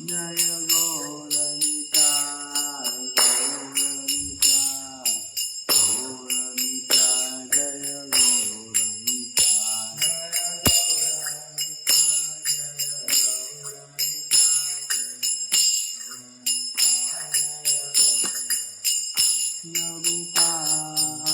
Jaya Gaura Śrīmad-Bhāgavatam.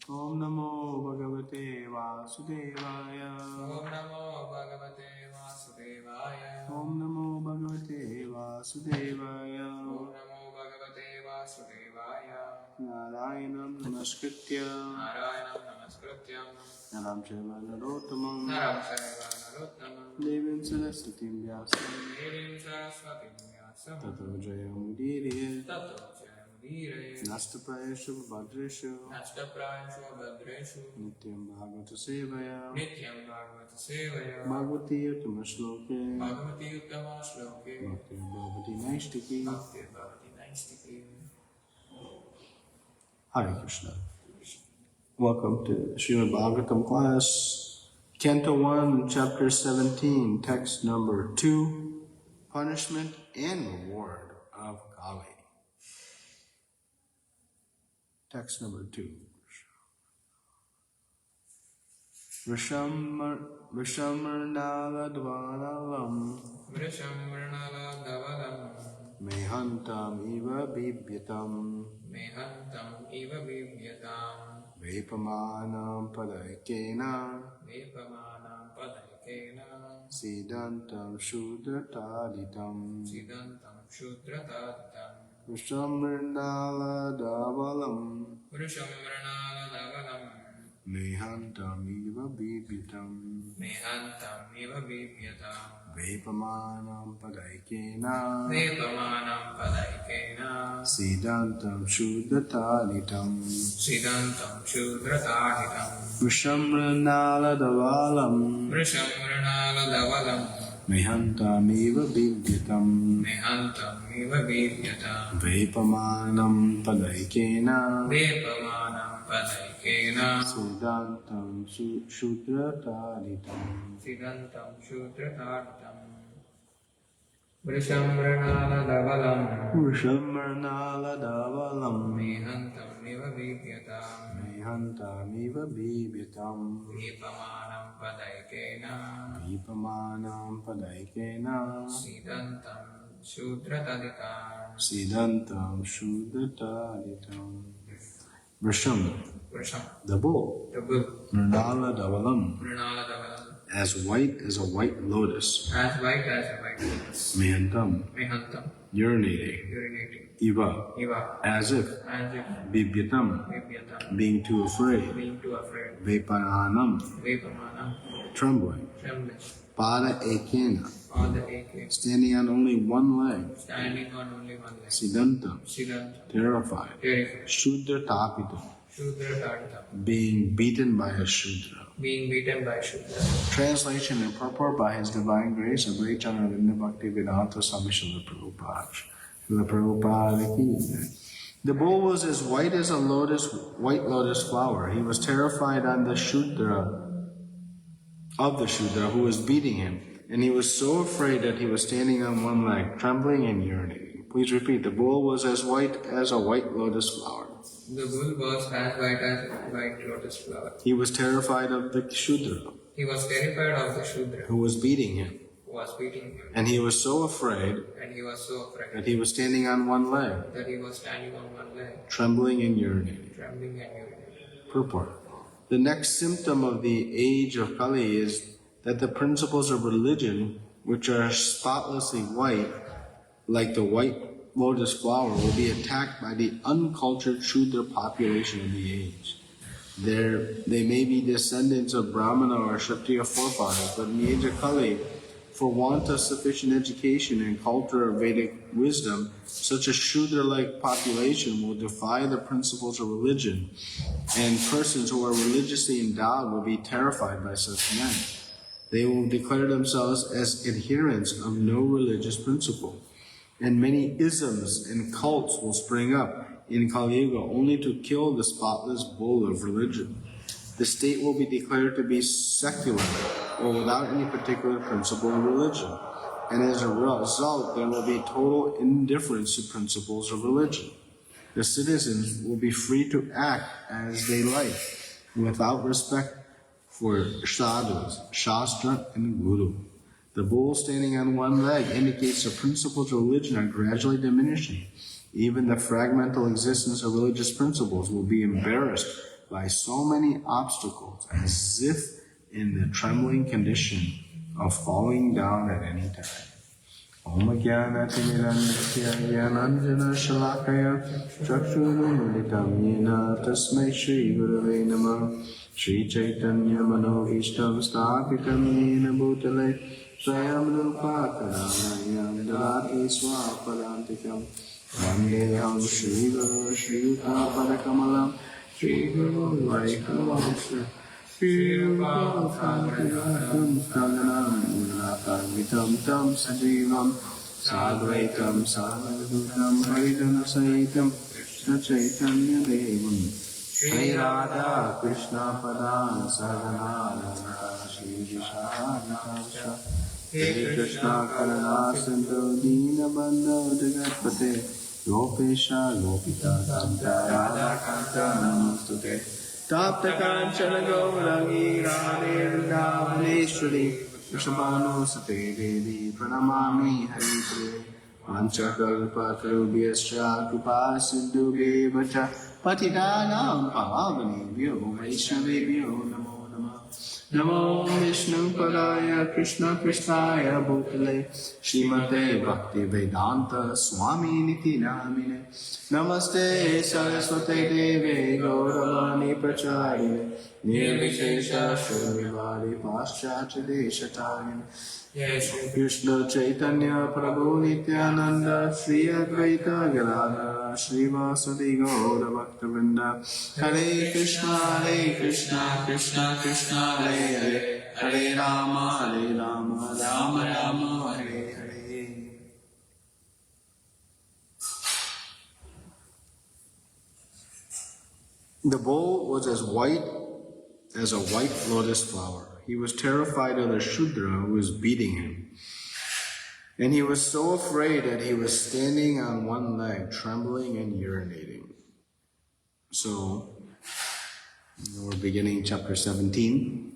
Om Namo Bhagavate Vasudevaya. Om Namo Bhagavate Vasudevaya. Om Namo Bhagavate Vasudevaya. Narayanam Namaskritya Naram Chaiva Narottamam Devim Saraswatim Vyasam Tato Jayamudiriya Nastapayashu Bhadreshu Nityam Bhagavata Sevaya Bhagavati Uttama Shloke Bhakti Bhavati Naishtiki. Hare Krishna. Welcome to Śrīmad-Bhāgavatam class, Canto 1, Chapter 17, text number 2, Punishment and Reward of Kali. Text number 2. Vrishammarnaladvanalam Mehantam iva bibhyatam Vepamanam padaikena Siddhantam Shudrataditam Vrishammarnaladavalam Mehantam iva bibhyatam Vepamanam padaikena Siddhantam Shudrataditam Vrishammarnaladavalam Mehantam iva bibhyatam Vepamanam padaikena Siddhantam Shudrataditam Vrishammarnaladavalam Mehantam iva bibhyatam Vepamanam padaikena Siddhantam Shudrataditam. Vrisham, the bull, Mrnaladavalam, as white as a white lotus, Mehantam, urinating, Iva, as if, Bibhyatam, being too afraid, Vepananam, trembling, Pada ekena, standing on only one leg, Siddhantam, terrified, Shudratapitam, being beaten by a Shudra. Translation and purport by His Divine Grace of Bhakti Bhaktivedanta Swami Śrīla Prabhupāda. Śrīla Prabhupāda ki. The bull was as white as a white lotus flower. He was terrified of the Shudra who was beating him, and he was so afraid that he was standing on one leg, trembling and urinating. Please repeat. The bull was as white as a white lotus flower. The bull was as white as a white lotus flower. He was terrified of the Shudra. Who was beating him. And he was so afraid. That he was standing on one leg. Trembling and urinating. Purport. The next symptom of the age of Kali is that the principles of religion, which are spotlessly white, like the white lotus flower, will be attacked by the uncultured Shudra population of the age. They may be descendants of Brahmana or Kshatriya forefathers, but in the age of Kali, for want of sufficient education and culture of Vedic wisdom, such a Shudra-like population will defy the principles of religion, and persons who are religiously endowed will be terrified by such men. They will declare themselves as adherents of no religious principle. And many isms and cults will spring up in Kali-yuga only to kill the spotless bull of religion. The state will be declared to be secular or without any particular principle of religion. And as a result, there will be total indifference to principles of religion. The citizens will be free to act as they like, without respect for sādhus, śāstra, and guru. The bull standing on one leg indicates the principles of religion are gradually diminishing. Even the fragmental existence of religious principles will be embarrassed by so many obstacles, as if in the trembling condition of falling down at any time. Om Jnana Timirannasya Jnananjana Shalakaya Chakshurumilitam Yena Tasmai Shri Gurave Namah Shri Chaitanya Manovistam Sthapitam Yena Bhutale Swayam Rupa Karanayam Dalati Swapadantikam Vandeham Shri Guru Shri Yuta Padakamalam Shri Guru Vaikavamsa Shri Rupa Kadagatam Kaganam Unakamitam Tam Sajivam Sadvaitam Sadhutam Haridana Sahitam Krishna Chaitanya Devam Shri Radha Krishna Padan Saganana Shri Vishakasha Shri Krishna Karana Sindhu Dina Bandhu Jagatpate Gopesha Gopita Kanta Radha Kanta Namastute Tapta Kanchana Gaurangi Radhe Vrindavaneshwari Vrishabhanu Sate Devi Pranamami Hari Panchakalpatarubhyascha Kripa Sindhubhyevacha Patitanam Pavanebhyo Vaishnavebhyo Namo Namah Namo Vishnu Padaya Krishna Krishnaya Bhutale Śrīmate Bhakti Vedanta Swami Niti Namine Namaste Saraswate Deve Gauravani Pracharine Nirvishesha Shurivadi Paschatya Deshatayane Krishna Chaitanya Prabhu Nityananda Shri Advaita Gadadhara Shri Vasadi Gaura Bhaktivinoda Hare Krishna Krishna Krishna Hare Hare Hare Rama Rama Rama Hare Hare. The bull was as white as a white lotus flower. He was terrified of the Shudra who was beating him. And he was so afraid that he was standing on one leg, trembling and urinating. So, we're beginning chapter 17.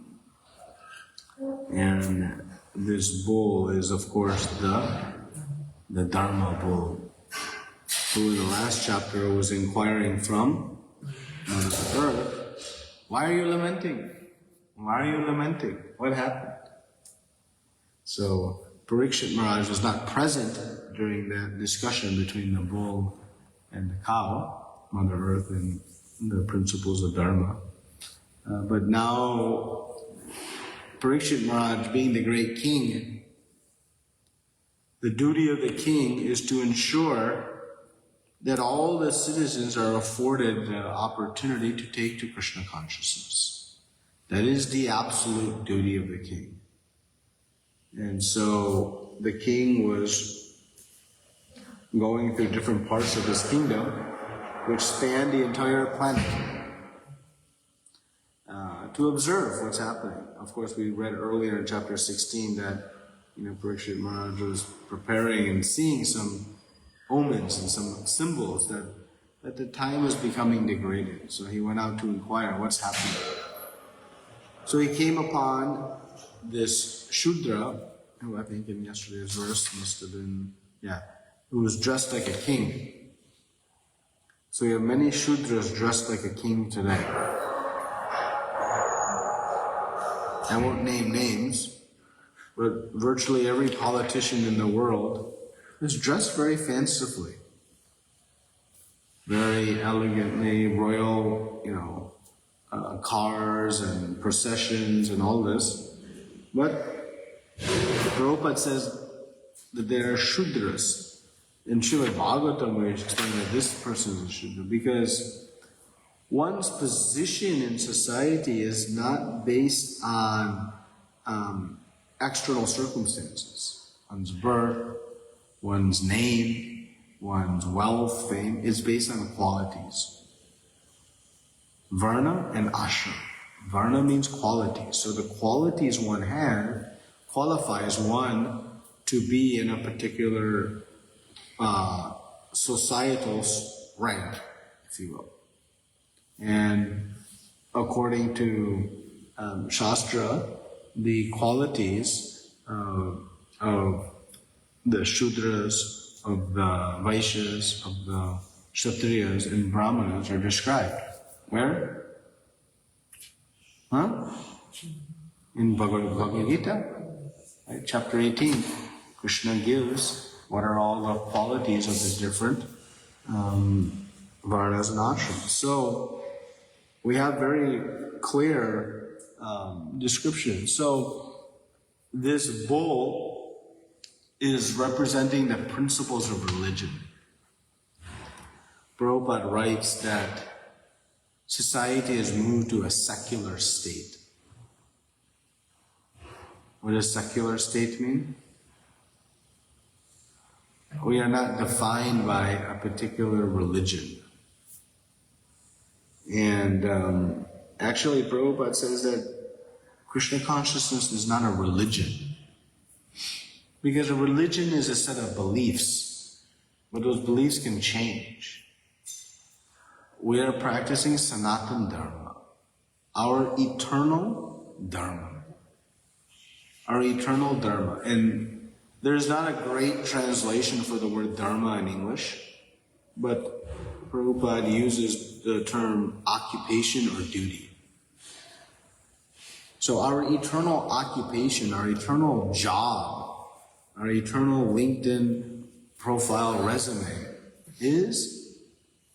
And this bull is, of course, the Dharma bull, who in the last chapter was inquiring from Mother Earth, why are you lamenting? Why are you lamenting? What happened? So, Parikshit Maharaj was not present during that discussion between the bull and the cow, Mother Earth and the principles of Dharma. But now, Parikshit Maharaj, being the great king, the duty of the king is to ensure that all the citizens are afforded the opportunity to take to Krishna consciousness. That is the absolute duty of the king. And so the king was going through different parts of his kingdom, which spanned the entire planet, to observe what's happening. Of course, we read earlier in chapter 16 that Parikshit Maharaj was preparing and seeing some omens and some symbols that the time was becoming degraded. So he went out to inquire what's happening. So he came upon this Shudra, who I think in yesterday's verse must have been, who was dressed like a king. So we have many Shudras dressed like a king today. I won't name names, but virtually every politician in the world is dressed very fancifully, very elegantly, royal, cars and processions and all this. But Prabhupada says that there are Shudras. In Śrīmad-Bhāgavatam, we explain that this person is a Shudra because one's position in society is not based on external circumstances, one's birth, one's name, one's wealth, fame, is based on qualities. Varna and ashram. Varna means qualities. So the qualities one has qualifies one to be in a particular societal rank, if you will. And according to śāstra, the qualities of the Shudras, of the Vaishyas, of the Kshatriyas and Brahmanas are described. Where? In Bhagavad Gita, right? Chapter 18, Krishna gives what are all the qualities of the different varnas and ashrams. So we have very clear description. So this bull is representing the principles of religion. Prabhupada writes that society has moved to a secular state. What does secular state mean? We are not defined by a particular religion. And actually, Prabhupada says that Krishna consciousness is not a religion. Because a religion is a set of beliefs, but those beliefs can change. We are practicing Sanatana Dharma, our eternal Dharma. Our eternal Dharma. And there's not a great translation for the word Dharma in English, but Prabhupada uses the term occupation or duty. So our eternal occupation, our eternal job, our eternal LinkedIn profile resume is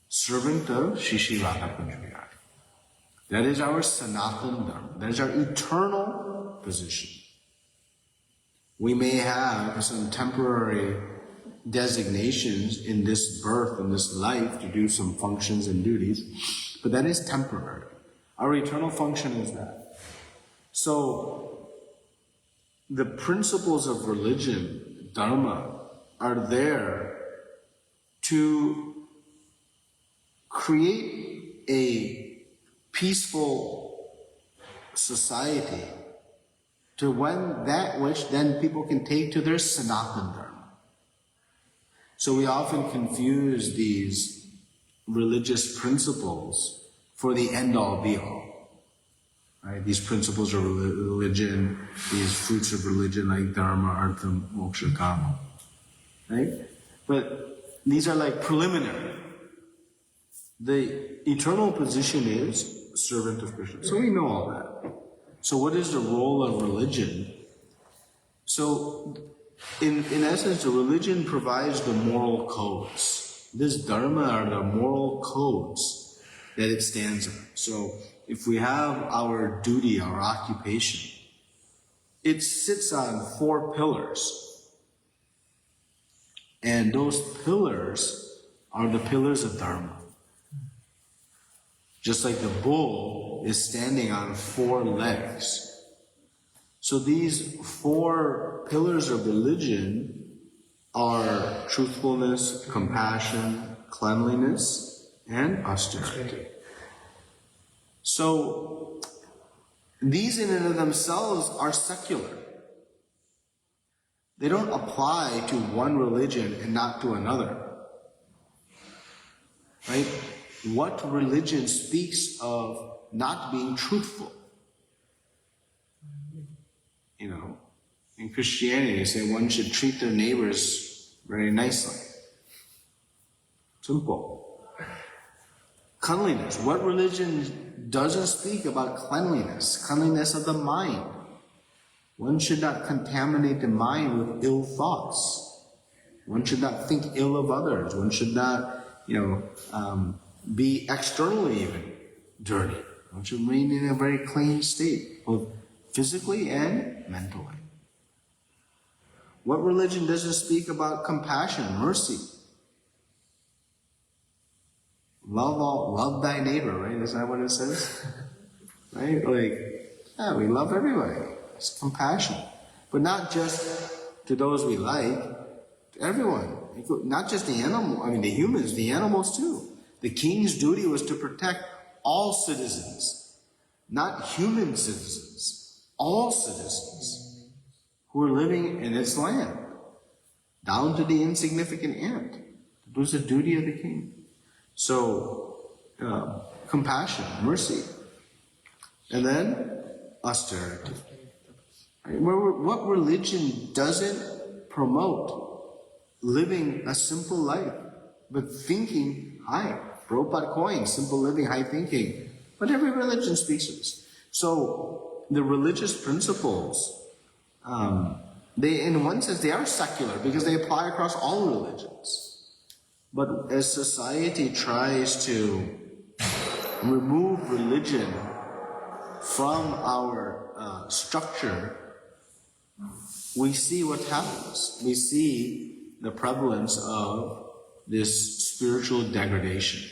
servant of Shri Radha Kunjavihari. That is our Sanatana Dharma. That is our eternal position. We may have some temporary designations in this birth, in this life, to do some functions and duties, but that is temporary. Our eternal function is that. So, the principles of religion, Dharma, are there to create a peaceful society to that which then people can take to their Sanatana Dharma. So we often confuse these religious principles for the end-all be-all. Right? These principles of religion, these fruits of religion like Dharma, Artha, Moksha, Kama. Right? But these are like preliminary. The eternal position is servant of Krishna. So we know all that. So what is the role of religion? So, in essence, the religion provides the moral codes. This Dharma are the moral codes that it stands on. So, if we have our duty, our occupation, it sits on 4 pillars. And those pillars are the pillars of Dharma. Just like the bull is standing on 4 legs. So these 4 pillars of religion are truthfulness, compassion, cleanliness, and austerity. So these in and of themselves are secular. They don't apply to one religion and not to another. Right? What religion speaks of not being truthful? You know, in Christianity, they say one should treat their neighbors very nicely. Simple. Cleanliness. What religion doesn't speak about cleanliness? Cleanliness of the mind. One should not contaminate the mind with ill thoughts. One should not think ill of others. One should not, be externally even dirty. One should remain in a very clean state, both physically and mentally. What religion doesn't speak about compassion, mercy? Love thy neighbor, right? Is that what it says? Right? We love everybody. It's compassion. But not just to those we like, Everyone, not just the the humans, the animals too. The king's duty was to protect all citizens, not human citizens, all citizens who were living in its land, down to the insignificant ant. It was the duty of the king. So, compassion, mercy, and then austerity. What religion doesn't promote? Living a simple life, but thinking high. Prabhupada coined simple living, high thinking. But every religion speaks of this. So the religious principles, they, in one sense, they are secular because they apply across all religions. But as society tries to remove religion from our structure, we see what happens. We see the prevalence of this spiritual degradation.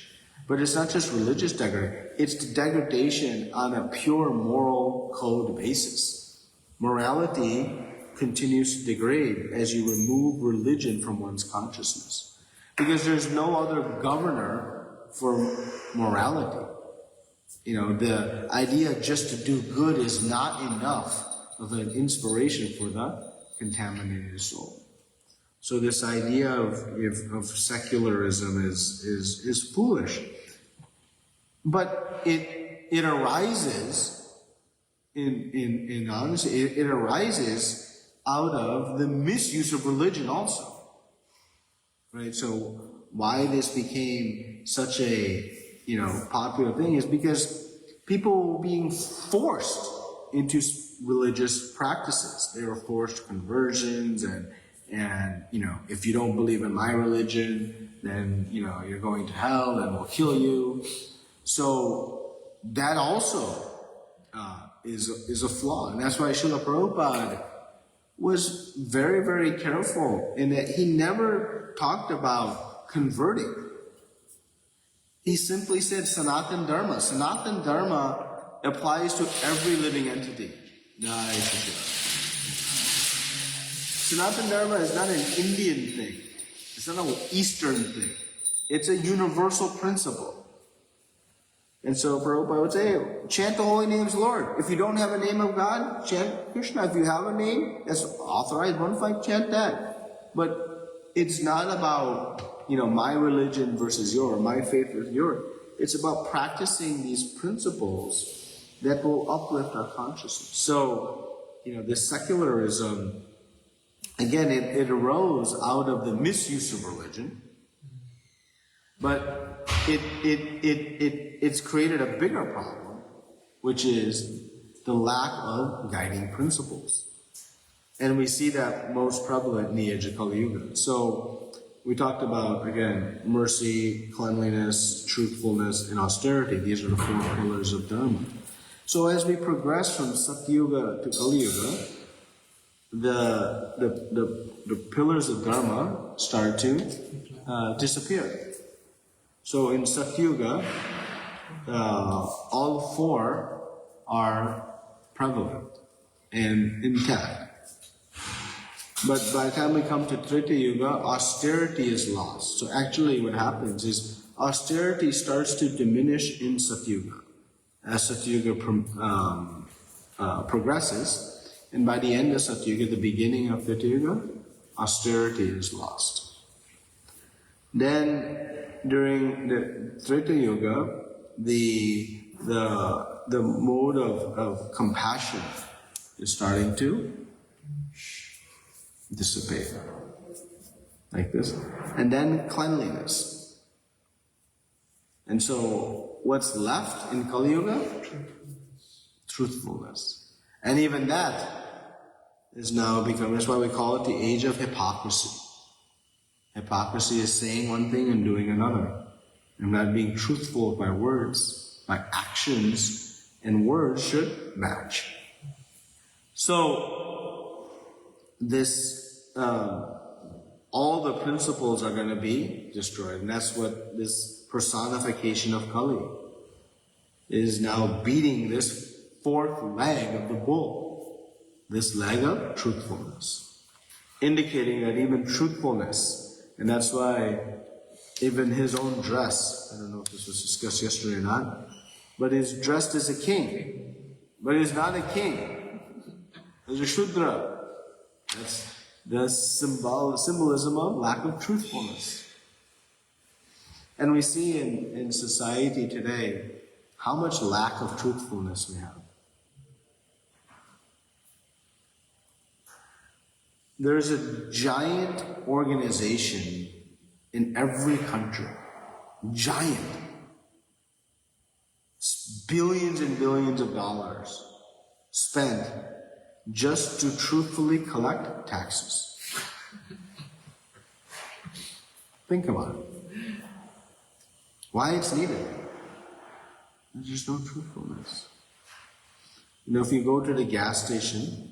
But it's not just religious degradation, it's the degradation on a pure moral code basis. Morality continues to degrade as you remove religion from one's consciousness. Because there's no other governor for morality. The idea just to do good is not enough of an inspiration for the contaminated soul. So this idea of secularism is foolish. But it arises in honesty, it arises out of the misuse of religion also. Right? So why this became such a popular thing is because people were being forced into religious practices. They were forced conversions and if you don't believe in my religion, then you're going to hell and we'll kill you. So that also is a flaw, and that's why Śrīla Prabhupāda was very, very careful in that he never talked about converting. He simply said Sanatan Dharma. Sanatan Dharma applies to every living entity. Sanatan Dharma is not an Indian thing. It's not an Eastern thing. It's a universal principle. And so Prabhupada would say, chant the holy names, Lord. If you don't have a name of God, chant Krishna. If you have a name that's authorized, bona fide, chant that. But it's not about, my religion versus yours, my faith versus yours. It's about practicing these principles that will uplift our consciousness. So, this secularism, again, it arose out of the misuse of religion, but it's created a bigger problem, which is the lack of guiding principles. And we see that most prevalent in the age of Kali-yuga. So we talked about, again, mercy, cleanliness, truthfulness, and austerity. These are the 4 pillars of Dharma. So as we progress from Satyuga to Kali-yuga, the pillars of Dharma start to disappear. So in Satyuga, all 4 are prevalent and intact. But by the time we come to Treta Yuga, austerity is lost. So actually what happens is austerity starts to diminish in Satyuga. As Satyuga progresses, and by the end of Satyuga, the beginning of Treta Yuga, austerity is lost. Then during the Treta Yuga, the mode of compassion is starting to dissipate, like this. And then cleanliness. And so what's left in Kali-yuga? Truthfulness. And even that is now becoming, that's why we call it the age of hypocrisy. Hypocrisy is saying one thing and doing another. And not being truthful with my words. My actions and words should match. So, all the principles are going to be destroyed. And that's what this personification of Kali is now beating this 4th leg of the bull. This leg of truthfulness. indicating that even truthfulness, and that's why even his own dress, I don't know if this was discussed yesterday or not, but he's dressed as a king, but he's not a king. He's a Shudra. That's the symbolism of lack of truthfulness. And we see in society today how much lack of truthfulness we have. There's a giant organization in every country. Giant. Billions and billions of dollars spent just to truthfully collect taxes. Think about it. Why it's needed? There's just no truthfulness. You know, if you go to the gas station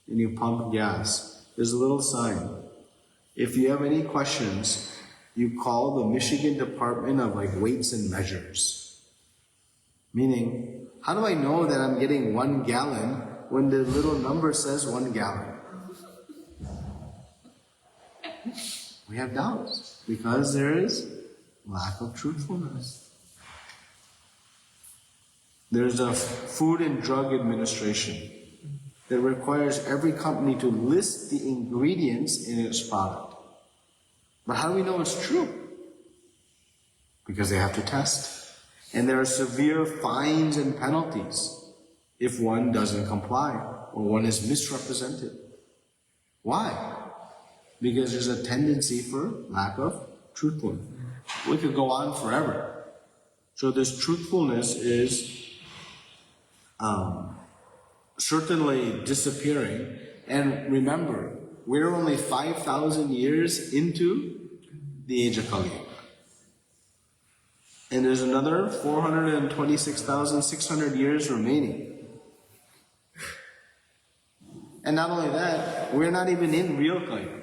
and you pump gas, there's a little sign. If you have any questions, you call the Michigan Department of Weights and Measures. Meaning, how do I know that I'm getting 1 gallon when the little number says 1 gallon? We have doubts because there is lack of truthfulness. There's a Food and Drug Administration that requires every company to list the ingredients in its product. But how do we know it's true? Because they have to test. And there are severe fines and penalties if one doesn't comply or one is misrepresented. Why? Because there's a tendency for lack of truthfulness. We could go on forever. So this truthfulness is certainly disappearing. And remember, we're only 5,000 years into the age of Kali-yuga. And there's another 426,600 years remaining. And not only that, we're not even in real Kali-yuga.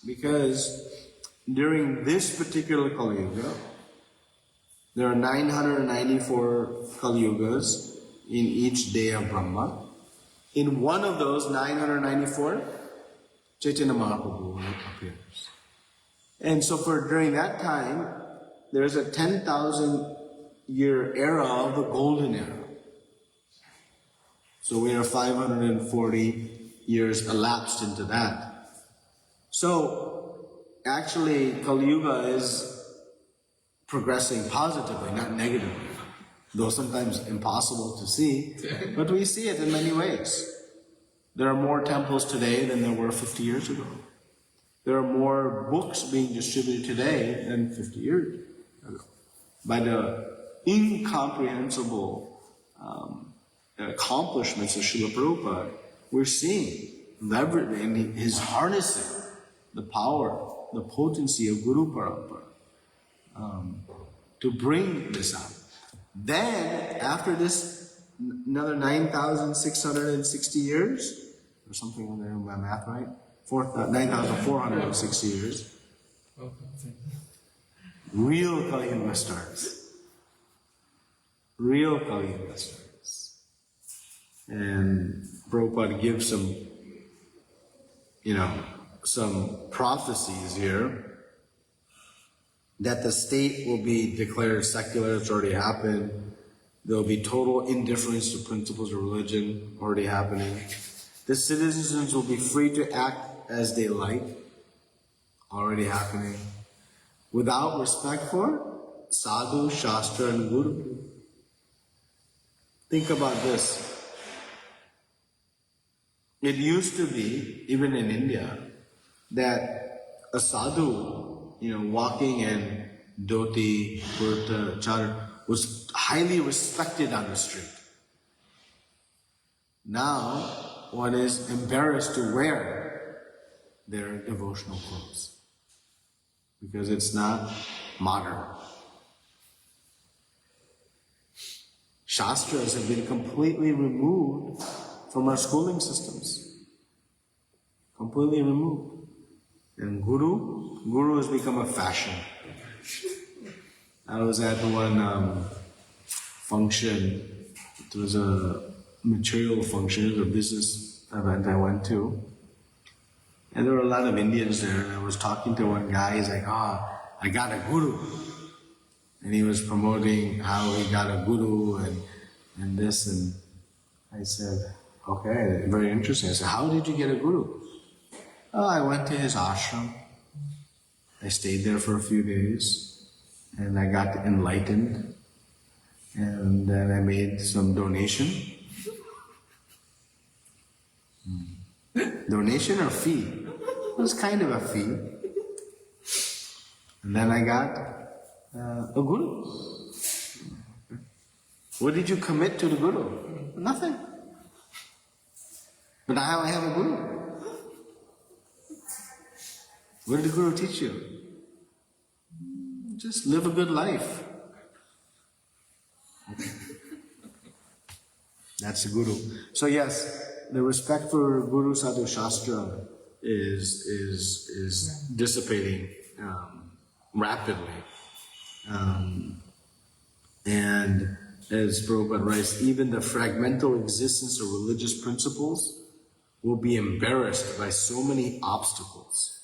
Because during this particular Kali-yuga, there are 994 Kali-yugas in each day of Brahma. In one of those 994, Chaitanya Mahaprabhu appears. And so during that time, there's a 10,000 year era of the golden era. So we are 540 years elapsed into that. So actually Kali-yuga is progressing positively, not negatively. Though sometimes impossible to see, but we see it in many ways. There are more temples today than there were 50 years ago. There are more books being distributed today than 50 years ago. By the incomprehensible accomplishments of Śrīla Prabhupāda, we're seeing his harnessing the power, the potency of Guru Parampara to bring this out. Then, after this, another 9,660 years, or something in there, my math right? 9,460 years, real Kali-yuga starts. Real Kali-yuga starts. And Prabhupada gives some prophecies here that the state will be declared secular. It's already happened. There will be total indifference to principles of religion, already happening. The citizens will be free to act as they like, already happening, without respect for sādhu, śāstra, and guru. Think about this. It used to be, even in India, that a sadhu, walking in dhoti, kurta, chadar, was highly respected on the street. Now, one is embarrassed to wear their devotional clothes because it's not modern. Shastras have been completely removed from our schooling systems. Completely removed. And Guru has become a fashion. I was at one function. It was a material function, it was a business event I went to. And there were a lot of Indians there, and I was talking to one guy, he's like, I got a guru. And he was promoting how he got a guru and this, and I said, okay, very interesting. I said, how did you get a guru? Oh, I went to his ashram. I stayed there for a few days, and I got enlightened, and then I made some donation. Donation or fee? It was kind of a fee. And then I got a guru. What did you commit to the guru? Nothing. But now I have a guru. What did the guru teach you? Just live a good life. That's the guru. So yes, the respect for Guru, Sadhu, Śāstra is dissipating rapidly. And as Prabhupada writes, even the fragmental existence of religious principles will be embarrassed by so many obstacles.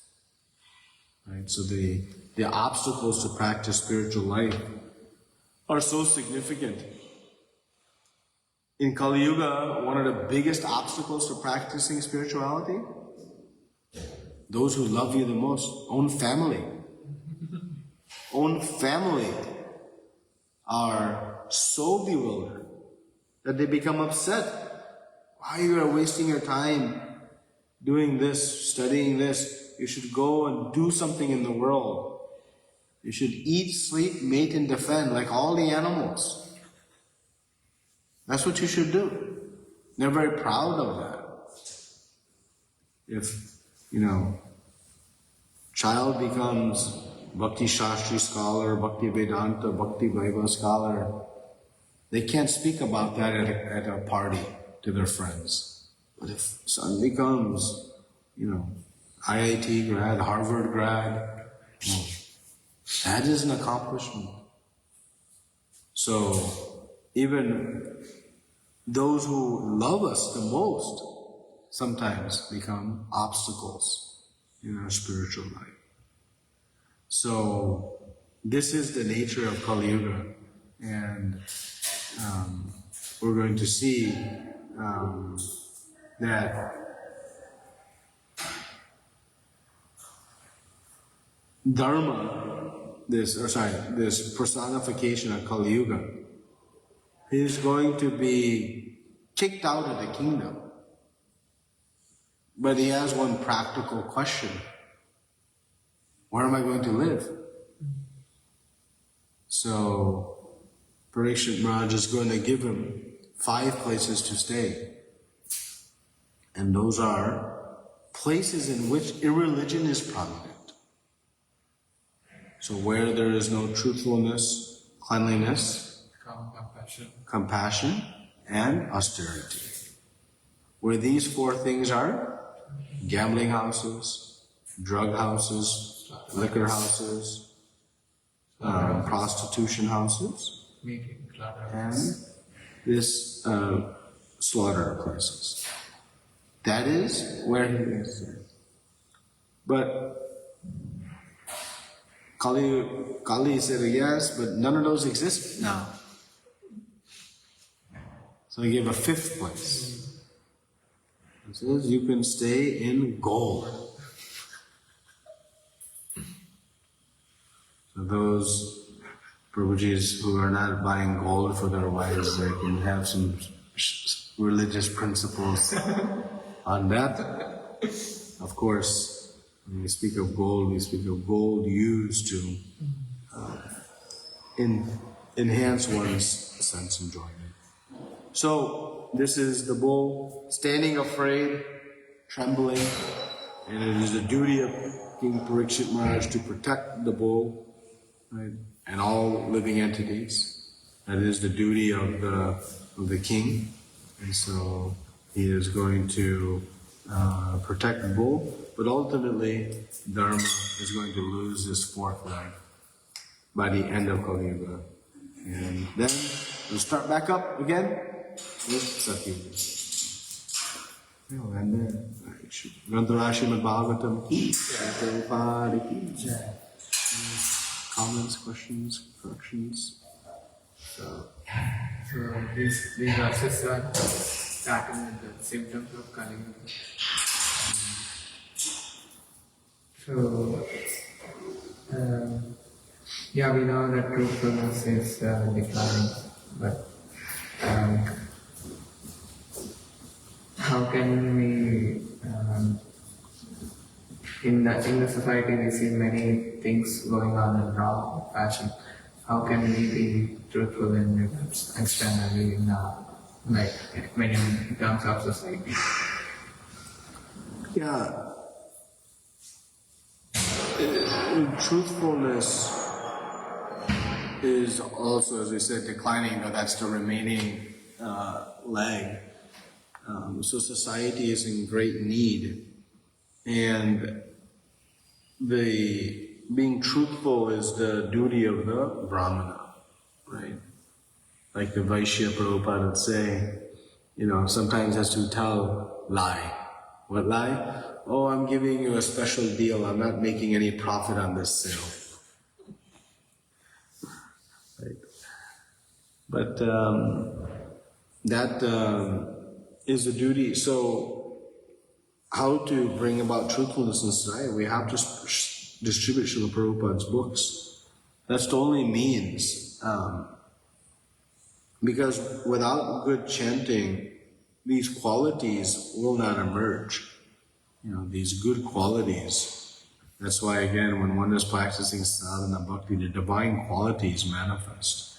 Right? So the obstacles to practice spiritual life are so significant. In Kali-yuga, one of the biggest obstacles to practicing spirituality, those who love you the most, own family, are so bewildered that they become upset. Why you are wasting your time doing this, studying this? You should go and do something in the world. You should eat, sleep, mate, and defend like all the animals. That's what you should do. They're very proud of that. If, child becomes Bhakti Shastri scholar, Bhakti Vedanta, Bhakti Vaibhava scholar, they can't speak about that at a party to their friends. But if son becomes, IIT grad, Harvard grad, that is an accomplishment. So, even those who love us the most sometimes become obstacles in our spiritual life. So, this is the nature of Kali-yuga, and we're going to see that Dharma, this personification of Kali-yuga, is going to be kicked out of the kingdom. But he has one practical question. Where am I going to live? So, Parikshit Maharaj is going to give him 5 places to stay. And those are places in which irreligion is prominent. So where there is no truthfulness, cleanliness, compassion, and austerity. Where these 4 things are: gambling houses, drug houses, liquor houses, prostitution houses, and this slaughter places. That is where he is. But Kali said yes, but none of those exist now. So he gave a 5th place. He says you can stay in gold. So those Prabhujis who are not buying gold for their wives, they can have some religious principles on that. Of course, when we speak of gold used to enhance one's sense enjoyment. So, this is the bull standing afraid, trembling, and it is the duty of King Parikshit Maharaj to protect the bull, right, and all living entities. That is the duty of the king, and so he is going to protect the bull, but ultimately Dharma is going to lose this 4th leg by the end of Kali-yuga. And then we'll start back up again with Satyuga. We'll end there. Śrīmad-Bhāgavatam ki, Prabhupada ki. Comments, questions, corrections? So these verses are starting with the symptoms of Kali-yuga. So, yeah, we know that truthfulness is declining, but how can we, in the society we see many things going on in wrong fashion. How can we be truthful in externally like in terms of society? Yeah. Truthfulness is also, as we said, declining, but that's the remaining leg. So society is in great need, and being truthful is the duty of the Brahmana, right? Like the Vaishya Prabhupada would say, sometimes has to tell lie. What lie? Oh, I'm giving you a special deal. I'm not making any profit on this sale. Right. But that is the duty. So, how to bring about truthfulness in society? We have to distribute Śrīla Prabhupāda's books. That's the only means. Because without good chanting, these qualities will not emerge. These good qualities. That's why, again, when one is practicing sadhana bhakti, the divine qualities manifest.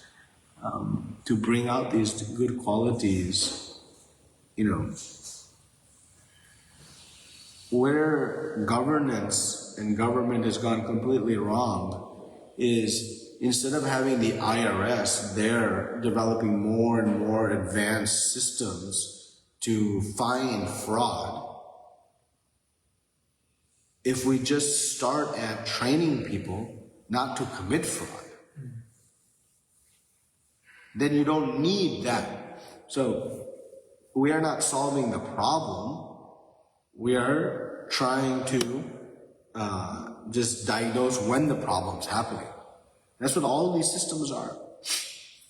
To bring out these good qualities, where governance and government has gone completely wrong is instead of having the IRS, they're developing more and more advanced systems to find fraud. If we just start at training people not to commit fraud, then you don't need that. So we are not solving the problem. We are trying to just diagnose when the problem's happening. That's what all of these systems are,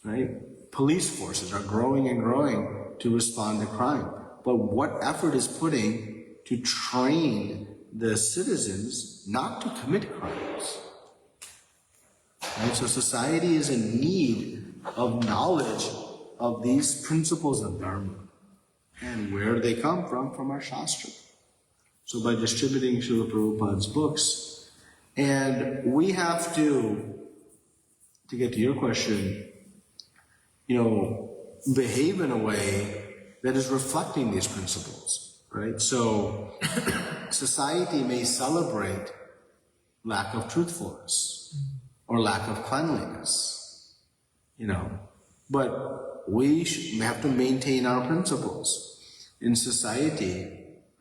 right? Police forces are growing and growing to respond to crime. But what effort is putting to train the citizens not to commit crimes? Right? So society is in need of knowledge of these principles of Dharma. And where do they come from? From our śāstra. So by distributing Śrīla Prabhupāda's books, and we have to get to your question, behave in a way that is reflecting these principles, right? So society may celebrate lack of truthfulness or lack of cleanliness, but we have to maintain our principles. In society,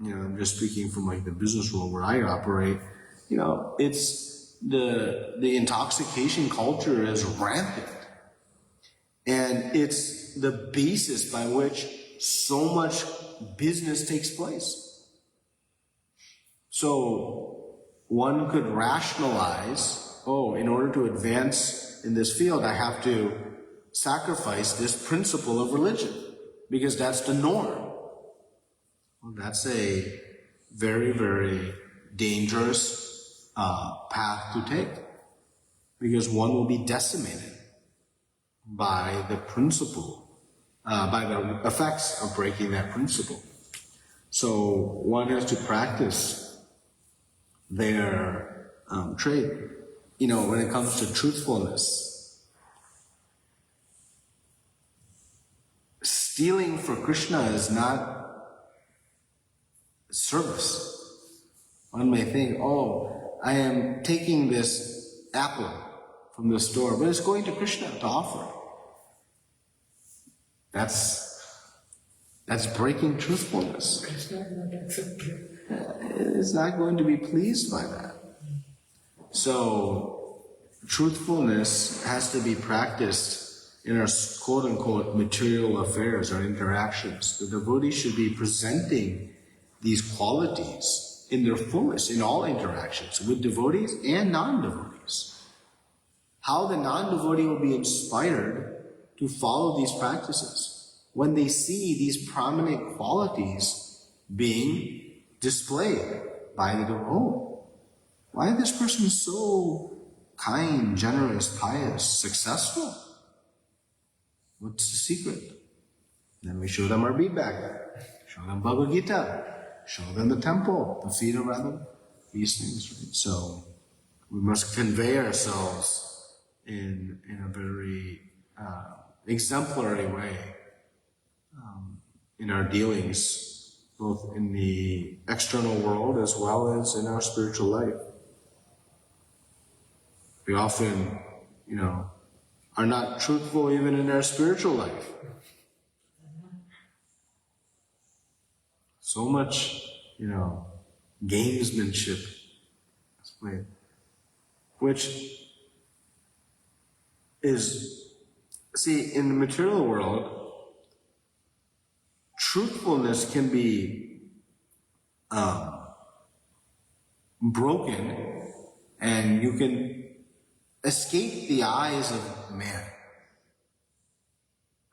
I'm just speaking from like the business world where I operate, it's the intoxication culture is rampant. And it's the basis by which so much business takes place. So one could rationalize, in order to advance in this field, I have to sacrifice this principle of religion because that's the norm. Well, that's a very, very dangerous path to take because one will be decimated by the principle, by the effects of breaking that principle. So one has to practice their trade. When it comes to truthfulness, stealing for Krishna is not service. One may think, I am taking this apple from the store, but it's going to Krishna to offer. That's breaking truthfulness. It's not going to be pleased by that. So, truthfulness has to be practiced in our quote-unquote material affairs, our interactions. The devotee should be presenting these qualities in their fullest in all interactions with devotees and non-devotees. How the non-devotee will be inspired to follow these practices when they see these prominent qualities being displayed by the devotee. Oh, why is this person so kind, generous, pious, successful? What's the secret? Then we show them our bead bag, show them Bhagavad Gita, show them the temple, the feet of Radha, these things, right? So we must convey ourselves in a very exemplary way in our dealings, both in the external world as well as in our spiritual life. We often, are not truthful even in our spiritual life. So much, gamesmanship, which is, see, in the material world, truthfulness can be broken, and you can escape the eyes of man.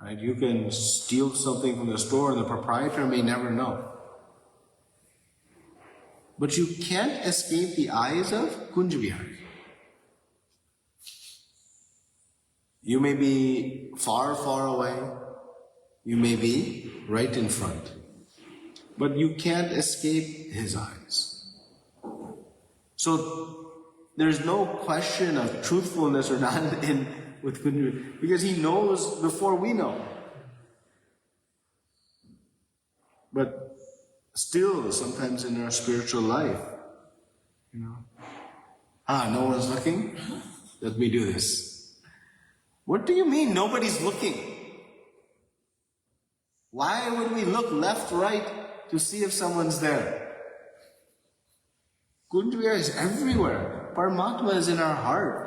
Right? You can steal something from the store and the proprietor may never know. But you can't escape the eyes of Kunjabihari. You may be far, far away. You may be right in front. But you can't escape his eyes. So there's no question of truthfulness or not with Kunjabihari, because he knows before we know. But still, sometimes in our spiritual life, no one's looking? Let me do this. What do you mean nobody's looking? Why would we look left, right to see if someone's there? Kunjabihari is everywhere. Paramatma is in our heart.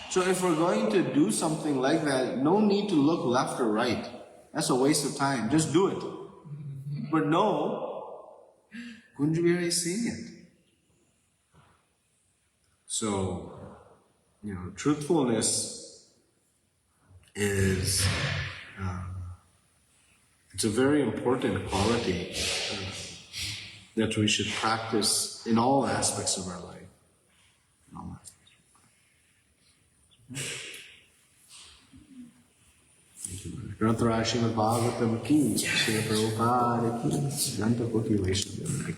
So if we're going to do something like that, no need to look left or right. That's a waste of time. Just do it. But no, Kunjabihari is seeing it. So, truthfulness is, it's a very important quality that we should practice in all aspects of our life. Śrīmad-Bhāgavatam ki, Śrīla Prabhupāda ki, Ganta Koti Vaishnava ki.